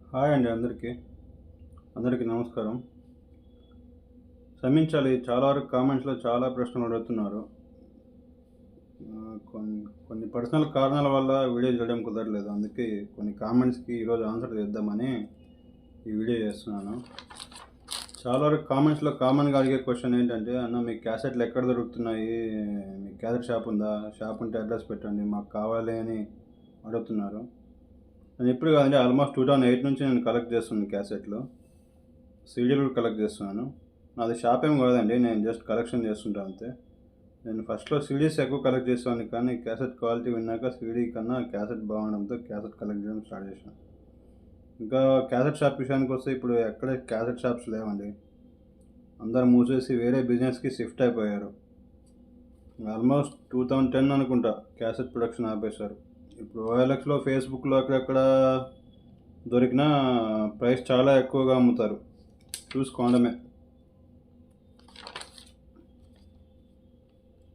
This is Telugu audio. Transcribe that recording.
హాయ్ అండి అందరికీ నమస్కారం. క్షమించాలి, చాలా వరకు కామెంట్స్‌లో చాలా ప్రశ్నలు అడుగుతున్నారు. కొన్ని కొన్ని పర్సనల్ కారణాల వల్ల వీడియో చేయడం కుదరలేదు. అందుకే కొన్ని కామెంట్స్‌కి ఈరోజు ఆన్సర్ చేద్దామని ఈ వీడియో చేస్తున్నాను. చాలా వరకు కామెంట్స్‌లో కామన్‌గా అడిగే క్వెషన్ ఏంటంటే, "అన్న, మీ క్యాసెట్లు ఎక్కడ దొరుకుతున్నాయి? మీకు క్యాసెట్ షాప్ ఉందా? షాప్ ఉంటే అడ్రస్ పెట్టండి, మాకు కావాలి" అని అడుగుతున్నారు. నేను ఇప్పుడు కాదండి, ఆల్మోస్ట్ 2008 నుంచి నేను కలెక్ట్ చేస్తున్నాను క్యాసెట్లు. సీడీలు కూడా కలెక్ట్ చేస్తున్నాను. నాది షాప్ ఏం కాదండి, నేను జస్ట్ కలెక్షన్ చేస్తుంటా అంతే. నేను ఫస్ట్‌లో సీడీస్ ఎక్కువ కలెక్ట్ చేసేవాడిని, కానీ క్యాసెట్ క్వాలిటీ విన్నాక సీడీ కన్నా క్యాసెట్ బాగుండడంతో క్యాసెట్ కలెక్ట్ చేయడం స్టార్ట్ చేశాను. ఇంకా క్యాసెట్ షాప్ విషయానికొస్తే ఇప్పుడు ఎక్కడ క్యాసెట్ షాప్స్ లేవండి. అందరూ మూసేసి వేరే బిజినెస్‌కి షిఫ్ట్ అయిపోయారు. ఆల్మోస్ట్ 2010 అనుకుంటా క్యాసెట్ ప్రొడక్షన్ ఆపేశారు. ఇప్పుడు ఓఎల్ఎక్స్‌లో, ఫేస్‌బుక్‌లో అక్కడక్కడ దొరికినా ప్రైస్ చాలా ఎక్కువగా అమ్ముతారు. చూసి కొనడమే.